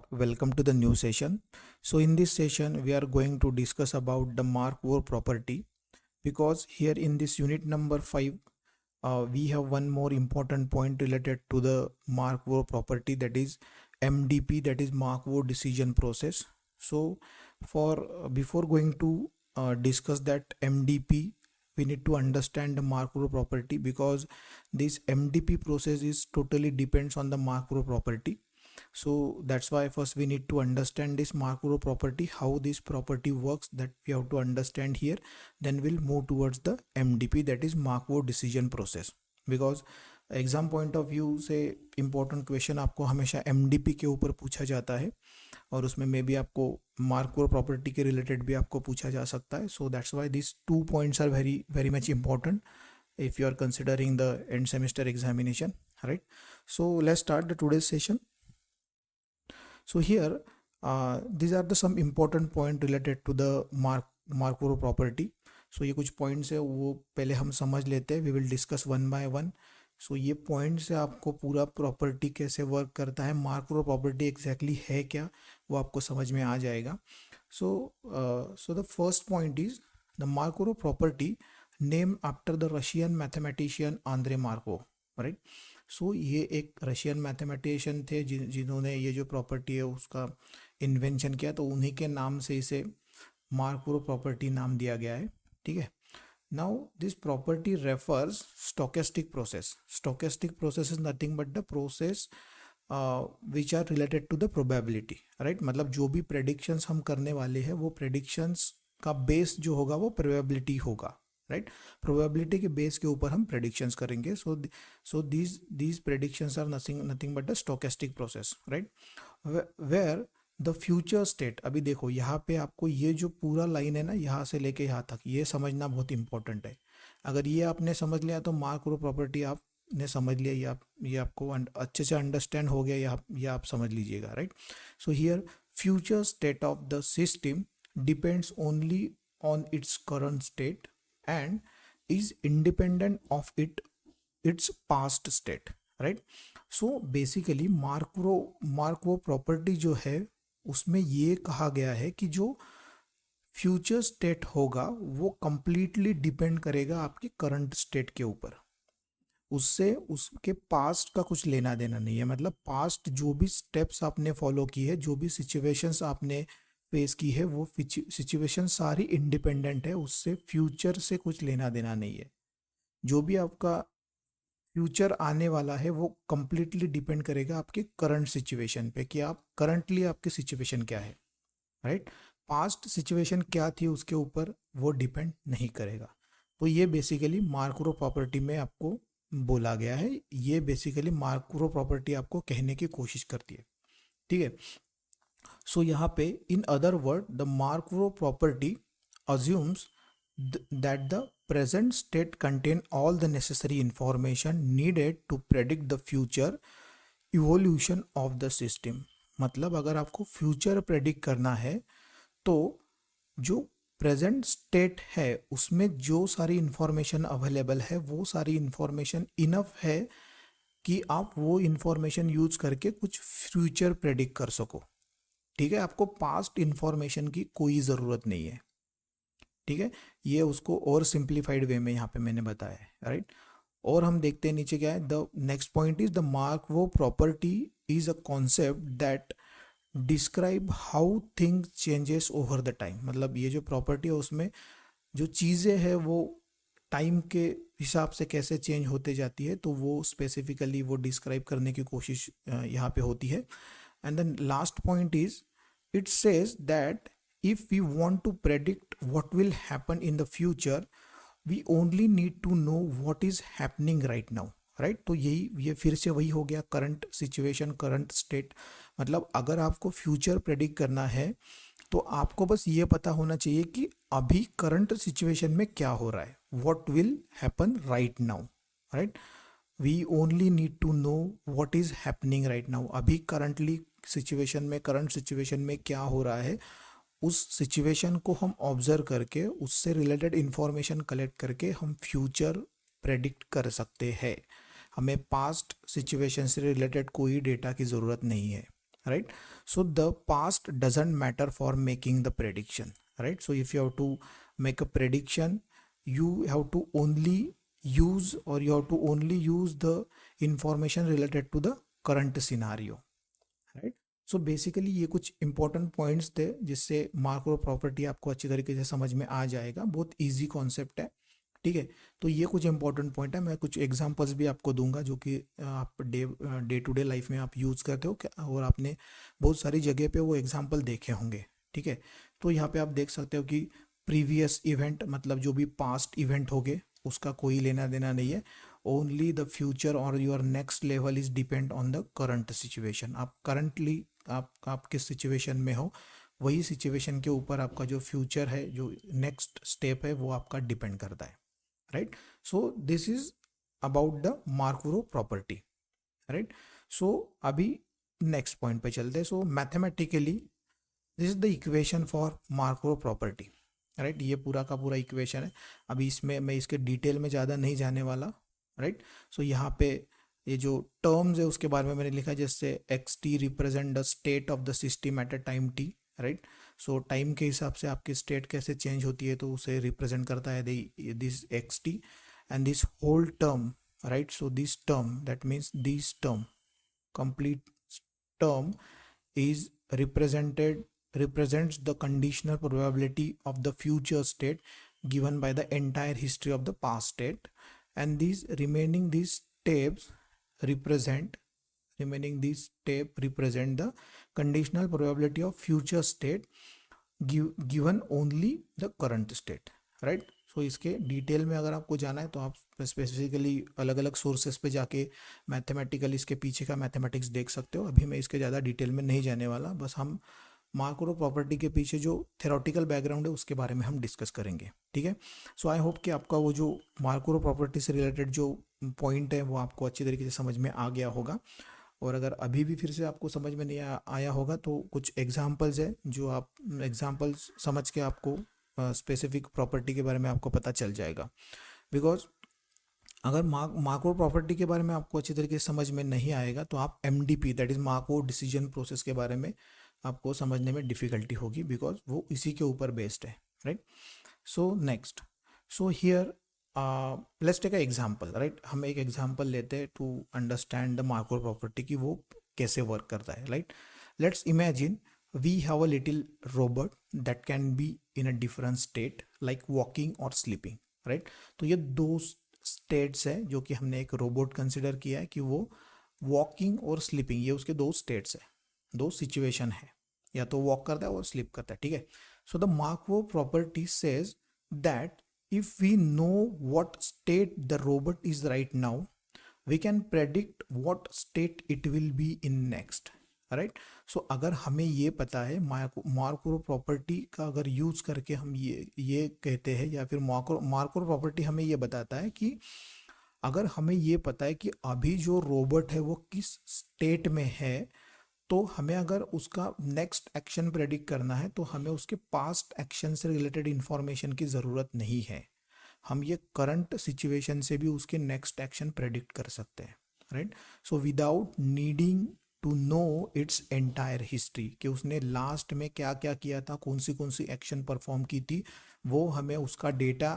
welcome to the new session. So in this session we are going to discuss about the Markov property, because here in this unit number 5 we have one more important point related to the Markov property, that is MDP, that is Markov decision process. So for before going to discuss that MDP, we need to understand the Markov property, because this MDP process is totally depends on the Markov property. So that's why first we need to understand this Markov property, how this property works, that we have to understand here. Then we'll move towards the MDP, that is Markov decision process. because exam point of view से important question आपको हमेशा MDP के ऊपर पूछा जाता है, और उसमें मे बी आपको Markov प्रॉपर्टी के रिलेटेड भी आपको पूछा जा सकता है. So that's why this 2 points are very very much important if you are considering the end semester examination, right? So let's start the today's session. So here these are the some important point related to the Markov property. So ये कुछ points है, वो पहले हम समझ लेते हैं. We will discuss one by one. So ये points से आपको पूरा property कैसे work करता है, Markov property exactly है क्या, वो आपको समझ में आ जाएगा. So the first point is the Markov property named after the Russian mathematician Andrei Markov, right? सो ये एक रशियन मैथमेटिशियन थे जिन्होंने ये जो प्रॉपर्टी है उसका इन्वेंशन किया, तो उन्हीं के नाम से इसे मार्कोव प्रॉपर्टी नाम दिया गया है. ठीक है. Now this property refers stochastic process. Stochastic process is nothing but the process which are related to the probability, right? मतलब जो भी प्रेडिक्शंस हम करने वाले हैं वो प्रेडिक्शंस का बेस जो होगा वो प्रोबेबिलिटी होगा, राइट? प्रोबेबिलिटी के बेस के ऊपर हम प्रेडिक्शंस करेंगे. So these predictions are nothing but the stochastic process, right? Where the future state. अभी देखो यहाँ पे आपको ये जो पूरा लाइन है ना, यहाँ से लेके यहाँ तक, ये समझना बहुत इंपॉर्टेंट है. अगर ये आपने समझ लिया तो मार्कोव प्रॉपर्टी आपने समझ लिया, ये आपको अच्छे से अंडरस्टैंड हो गया, ये आप समझ लीजिएगा, right? So here future state of the system depends only on its current state and is independent of its past state, right? So basically Markov property जो है उसमें ये कहा गया है कि जो फ्यूचर स्टेट होगा वो कंप्लीटली डिपेंड करेगा आपके करंट स्टेट के ऊपर. उससे उसके पास्ट का कुछ लेना देना नहीं है. मतलब पास्ट जो भी स्टेप्स आपने फॉलो की है, जो भी सिचुएशंस आपने फेस की है, वो सिचुएशन सारी इंडिपेंडेंट है, उससे फ्यूचर से कुछ लेना देना नहीं है. जो भी आपका फ्यूचर आने वाला है वो कंप्लीटली डिपेंड करेगा आपके करंट सिचुएशन पे, कि आप करंटली आपकी सिचुएशन क्या है, राइट? पास्ट सिचुएशन क्या थी उसके ऊपर वो डिपेंड नहीं करेगा. तो ये बेसिकली मार्कोव प्रॉपर्टी में आपको बोला गया है. ये बेसिकली मार्कोव प्रॉपर्टी आपको कहने की कोशिश करती है. ठीक है. सो यहाँ पे in other word the Markov property assumes that the present state contain all the necessary information needed to predict the future evolution of the system. मतलब अगर आपको फ्यूचर प्रेडिक्ट करना है तो जो प्रेजेंट स्टेट है उसमें जो सारी इंफॉर्मेशन अवेलेबल है वो सारी इंफॉर्मेशन इनफ है कि आप वो इंफॉर्मेशन यूज करके कुछ फ्यूचर प्रेडिक्ट कर सको. ठीक है. आपको पास्ट इंफॉर्मेशन की कोई ज़रूरत नहीं है. ठीक है. ये उसको और सिंप्लीफाइड वे में यहाँ पे मैंने बताया है, राइट? और हम देखते हैं नीचे क्या है. The next point is the Markov property is a concept that describe how thing changes over the time. मतलब ये जो प्रॉपर्टी है उसमें जो चीज़ें हैं वो टाइम के हिसाब से कैसे चेंज होते जाती है, तो वो स्पेसिफिकली वो डिस्क्राइब करने की कोशिश यहाँ पे होती है. And then last point is it says that if we want to predict what will happen in the future, we only need to know what is happening right now, right? तो ये फिर से वही हो गया, करंट सिचुएशन, करंट स्टेट. मतलब अगर आपको फ्यूचर प्रेडिक्ट करना है तो आपको बस ये पता होना चाहिए कि अभी करंट सिचुएशन में क्या हो रहा है, what will happen right now, right? We only need to know what is happening right now. अभी करंटली सिचुएशन में, करंट सिचुएशन में क्या हो रहा है, उस सिचुएशन को हम ऑब्जर्व करके उससे रिलेटेड इंफॉर्मेशन कलेक्ट करके हम फ्यूचर प्रेडिक्ट कर सकते हैं. हमें पास्ट सिचुएशन से रिलेटेड कोई डेटा की ज़रूरत नहीं है. right? So the past doesn't matter for making the prediction, right? So if you have to make a prediction, you have to only use, or you have to only use the information related to the current scenario, right? So basically ये कुछ important points थे जिससे Markov property आपको अच्छी तरीके से समझ में आ जाएगा। बहुत इजी कॉन्सेप्ट है, ठीक है? तो ये कुछ इंपॉर्टेंट पॉइंट है। मैं कुछ एग्जांपल्स भी आपको दूंगा जो कि आप डे टू डे लाइफ में आप यूज़ करते हो और आपने बहुत सारी जगह पे वो एग्जांपल देखे होंगे, ठीक है? तो यहाँ पे आप देख सकते हो कि प्रीवियस इवेंट मतलब जो भी पास्ट इवेंट हो गए उसका कोई लेना देना नहीं है। ओनली द फ्यूचर और your next level is depend on the current situation. आप करंटली आप किस सिचुएशन में हो, वही सिचुएशन के ऊपर आपका जो फ्यूचर है, जो नेक्स्ट स्टेप है, वो आपका डिपेंड करता है, right? So this is about the Markov property, right? So अभी नेक्स्ट पॉइंट पे चलते हैं। So mathematically this is the equation for Markov property, right? ये पूरा का पूरा इक्वेशन है। अभी इसमें मैं इसके डिटेल में ज़्यादा नहीं जाने वाला, राइट? सो यहाँ पे ये जो टर्म्स है उसके बारे में मैंने लिखा, जैसे x T represent the state of the system at a time T, right? So time के हिसाब से आपकी स्टेट कैसे चेंज होती है तो उसे रिप्रेजेंट करता है this X T and this whole term, right? So this term, that means this term, complete term is represents the conditional probability of the future state given by the entire history of the past state, and these steps represent the conditional probability of future state given only the current state, right? सो इसके detail में अगर आपको जाना है तो आप specifically अलग अलग सोर्सेज पे जाके मैथमेटिकल इसके पीछे का मैथमेटिक्स देख सकते हो। अभी मैं इसके ज़्यादा डिटेल में नहीं जाने वाला, बस हम मार्को प्रॉपर्टी के पीछे जो थ्योरेटिकल बैकग्राउंड है उसके बारे में हम डिस्कस करेंगे, ठीक है? सो आई होप कि आपका वो जो मार्को प्रॉपर्टी से रिलेटेड जो पॉइंट है वो आपको अच्छी तरीके से समझ में आ गया होगा। और अगर अभी भी फिर से आपको समझ में नहीं आया होगा तो कुछ एग्जाम्पल्स है जो आप एग्जाम्पल्स समझ के आपको स्पेसिफिक प्रॉपर्टी के बारे में आपको पता चल जाएगा। बिकॉज अगर मार्को प्रॉपर्टी के बारे में आपको अच्छी तरीके से समझ में नहीं आएगा तो आप MDP that is Marco decision process के बारे में आपको समझने में डिफिकल्टी होगी, बिकॉज वो इसी के ऊपर बेस्ड है, right? So next, so here let's take a example, right? हम एक एग्जांपल लेते हैं to understand the Markov property कि वो कैसे वर्क करता है, right? Let's imagine we have a little robot that can be in a different state like walking or sleeping, right? तो ये दो स्टेट्स है जो कि हमने एक रोबोट कंसिडर किया है कि वो वॉकिंग और स्लीपिंग, ये उसके दो स्टेट्स है, दो सिचुएशन है, या तो वॉक करता है और स्लीप करता है, ठीक है? So the Markov property says that if we know what state the robot is right now, we can predict what state it will be in next, right? So अगर हमें ये पता है मार्को प्रॉपर्टी का अगर यूज करके हम ये कहते हैं, या फिर मार्को प्रॉपर्टी हमें ये बताता है कि अगर हमें ये पता है कि अभी जो रोबोट है वो किस स्टेट में है, तो हमें अगर उसका नेक्स्ट एक्शन प्रेडिक्ट करना है तो हमें उसके पास्ट एक्शन से रिलेटेड इंफॉर्मेशन की ज़रूरत नहीं है। हम ये करंट सिचुएशन से भी उसके नेक्स्ट एक्शन प्रेडिक्ट कर सकते हैं, right? So without needing to know its entire history, कि उसने लास्ट में क्या क्या किया था, कौन सी एक्शन परफॉर्म की थी, वो हमें उसका डेटा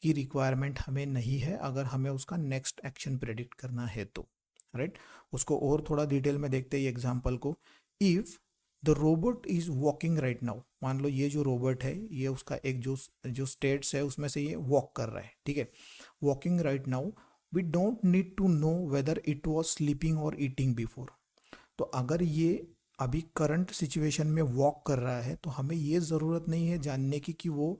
की रिक्वायरमेंट हमें नहीं है अगर हमें उसका नेक्स्ट एक्शन प्रेडिक्ट करना है तो, राइट? उसको और थोड़ा डिटेल में देखते हैं एग्जाम्पल को। If the robot is walking right now, मान लो ये जो रोबोट है ये उसका एक जो स्टेट्स है उसमें से ये वॉक कर रहा है, ठीक है? Walking right now, we don't need to know whether it was sleeping और ईटिंग बिफोर। तो अगर ये अभी करंट सिचुएशन में वॉक कर रहा है तो हमें ये ज़रूरत नहीं है जानने की कि वो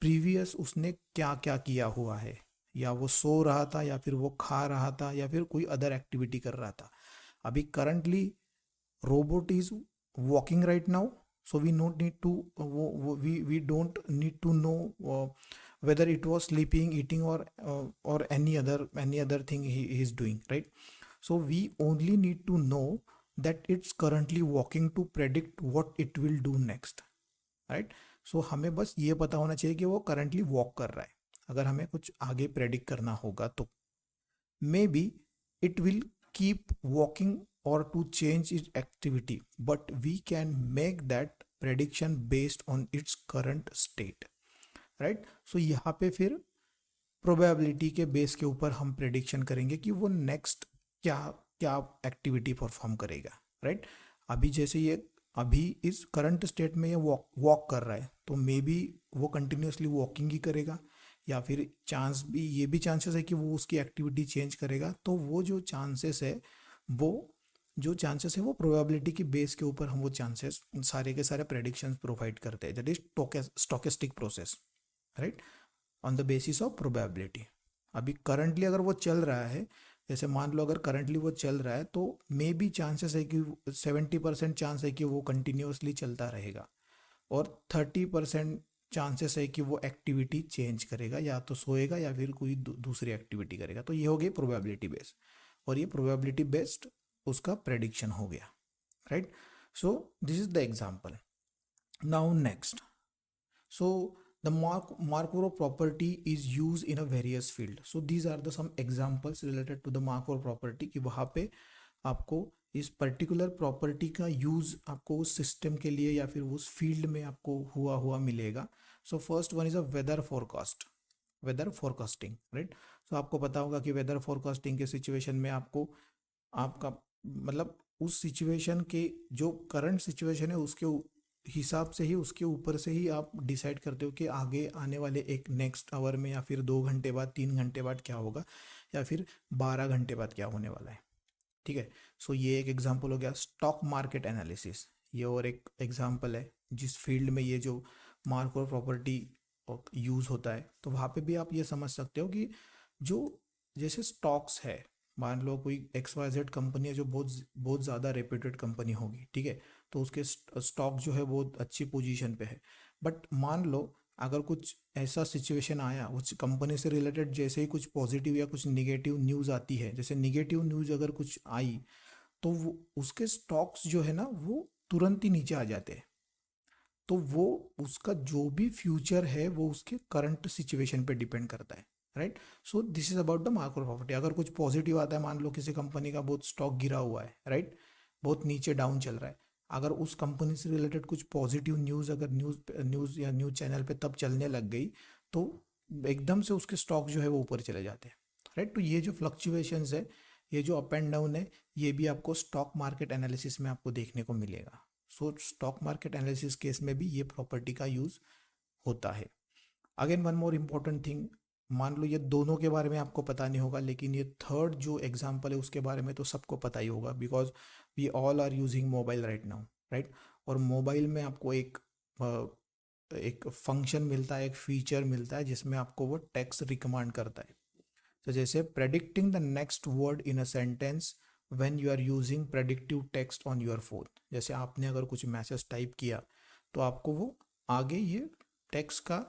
प्रीवियस उसने क्या क्या किया हुआ है, या वो सो रहा था, या फिर वो खा रहा था, या फिर कोई अदर एक्टिविटी कर रहा था। अभी currently robot is walking right now, so we don't need to we don't need to know whether it was sleeping, eating, or any other thing he is doing, right? So we only need to know that it's currently walking to predict what it will do next, right? So हमें बस ये पता होना चाहिए कि वो currently walk कर रहा है। अगर हमें कुछ आगे predict करना होगा तो may be it will keep walking or to change its activity, but we can make that prediction based on its current state, right? So यहाँ पे फिर प्रोबेबिलिटी के बेस के ऊपर हम प्रेडिक्शन करेंगे कि वो नेक्स्ट क्या क्या एक्टिविटी परफॉर्म करेगा, राइट? अभी जैसे ये अभी इस करंट स्टेट में ये वॉक कर रहा है, तो मे बी वो कंटिन्यूसली वॉकिंग ही करेगा, या फिर चांस भी ये भी चांसेस है कि वो उसकी एक्टिविटी चेंज करेगा। तो वो जो चांसेस है वो प्रोबेबिलिटी की बेस के ऊपर हम वो चांसेस सारे के सारे प्रेडिक्शंस प्रोवाइड करते हैं, that is stochastic process, right, on the basis of probability. अभी करंटली अगर वो चल रहा है, जैसे मान लो अगर करंटली वो चल रहा है, तो मे बी चांसेस है कि 70% चांस है कि वो कंटिन्यूसली चलता रहेगा, और 30% चांसेस है कि वो एक्टिविटी चेंज करेगा, या तो सोएगा या फिर कोई दूसरी एक्टिविटी करेगा। तो ये हो गई प्रोबेबिलिटी बेस्ड, और ये प्रोबेबिलिटी बेस्ड उसका प्रेडिक्शन हो गया, right? So this is the example. Now next, so the Markov property is used in a various field. So these are the some examples related to the Markov property कि वहाँ पे आपको इस particular property का use आपको उस system के लिए या फिर उस फील्ड में आपको हुआ मिलेगा। So first one is a weather forecasting, right? So आपको पता होगा कि वेदर फोरकास्टिंग के सिचुएशन में आपको आपका मतलब उस सिचुएशन के जो करंट सिचुएशन है उसके हिसाब से ही, उसके ऊपर से ही आप डिसाइड करते हो कि आगे आने वाले एक नेक्स्ट आवर में या फिर 2 घंटे बाद, 3 घंटे बाद क्या होगा, या फिर 12 घंटे बाद क्या होने वाला है, ठीक है? सो ये एक एग्जांपल हो गया स्टॉक मार्केट एनालिसिस। ये और एक एग्जांपल है जिस फील्ड में ये जो मार्कोव प्रॉपर्टी यूज़ होता है। तो वहाँ पे भी आप ये समझ सकते हो कि जो जैसे स्टॉक्स है, मान लो कोई XYZ कंपनी है जो बहुत ज़्यादा रेप्यूटेड कंपनी होगी, ठीक है, तो उसके स्टॉक जो है बहुत अच्छी पोजीशन पे है। बट मान लो अगर कुछ ऐसा सिचुएशन आया उस कंपनी से रिलेटेड, जैसे ही कुछ पॉजिटिव या कुछ निगेटिव न्यूज़ आती है, जैसे निगेटिव न्यूज़ अगर कुछ आई, तो वो उसके स्टॉक्स जो है ना वो तुरंत ही नीचे आ जाते हैं। तो वो उसका जो भी फ्यूचर है वो उसके करंट सिचुएशन पे डिपेंड करता है, right? So this is about the market property. अगर कुछ पॉजिटिव आता है, मान लो किसी कंपनी का बहुत स्टॉक गिरा हुआ है, राइट, बहुत नीचे डाउन चल रहा है, अगर उस कंपनी से रिलेटेड कुछ पॉजिटिव न्यूज़ अगर न्यूज़ या न्यूज़ चैनल पे तब चलने लग गई, तो एकदम से उसके स्टॉक जो है वो ऊपर चले जाते हैं, राइट? तो ये जो फ्लक्चुएशंस है, ये जो अप एंड डाउन है, ये भी आपको स्टॉक मार्केट एनालिसिस में आपको देखने को मिलेगा। सो स्टॉक मार्केट एनालिसिस केस में भी ये प्रॉपर्टी का यूज़ होता है। Again one more important thing, मान लो ये दोनों के बारे में आपको पता नहीं होगा, लेकिन ये थर्ड जो एग्जांपल है उसके बारे में तो सबको पता ही होगा, because we all are using mobile right now, right? और मोबाइल में आपको एक फंक्शन मिलता है, एक फीचर मिलता है जिसमें आपको वो टेक्स्ट रिकमांड करता है। तो जैसे predicting the next word in a sentence when you are using predictive text on your phone. जैसे आपने अगर कुछ मैसेज टाइप किया तो आपको वो आगे ये टेक्स्ट का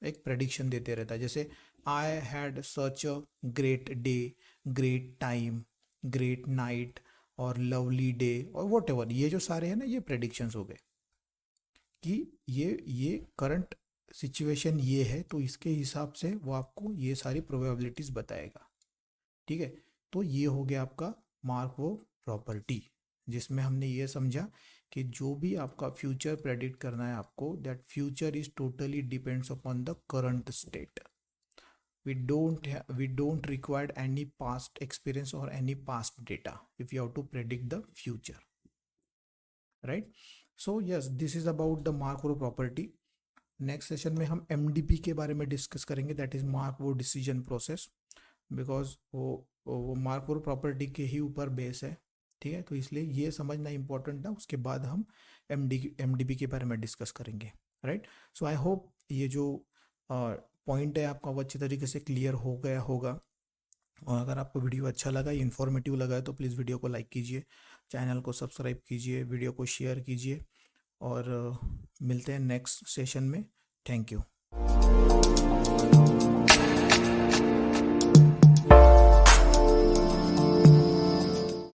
एक प्रेडिक्शन देते रहता है, जैसे I had such a great day, great time, great night और लवली डे और वॉट एवर, ये जो सारे हैं ना ये प्रेडिक्शंस हो गए कि ये करंट सिचुएशन ये है, तो इसके हिसाब से वो आपको ये सारी प्रोबेबिलिटीज बताएगा, ठीक है? तो ये हो गया आपका मार्कोव प्रॉपर्टी, जिसमें हमने ये समझा कि जो भी आपका फ्यूचर प्रेडिक्ट करना है आपको, that future is totally depends upon the current state. we don't require any past experience or any past data if you have to predict the future, right? So yes, this is about the Markov property. Next session में हम MDP के बारे में discuss करेंगे, that is Markov decision process, because वो Markov property के ही ऊपर base है, ठीक है? तो इसलिए ये समझना इंपॉर्टेंट है। उसके बाद हम MDP के बारे में डिस्कस करेंगे, राइट? सो आई होप ये जो पॉइंट है आपका वो अच्छी तरीके से क्लियर हो गया होगा, और अगर आपको वीडियो अच्छा लगा, इन्फॉर्मेटिव लगा है, तो प्लीज़ वीडियो को लाइक कीजिए, चैनल को सब्सक्राइब कीजिए, वीडियो को शेयर कीजिए, और मिलते हैं नेक्स्ट सेशन में। Thank you.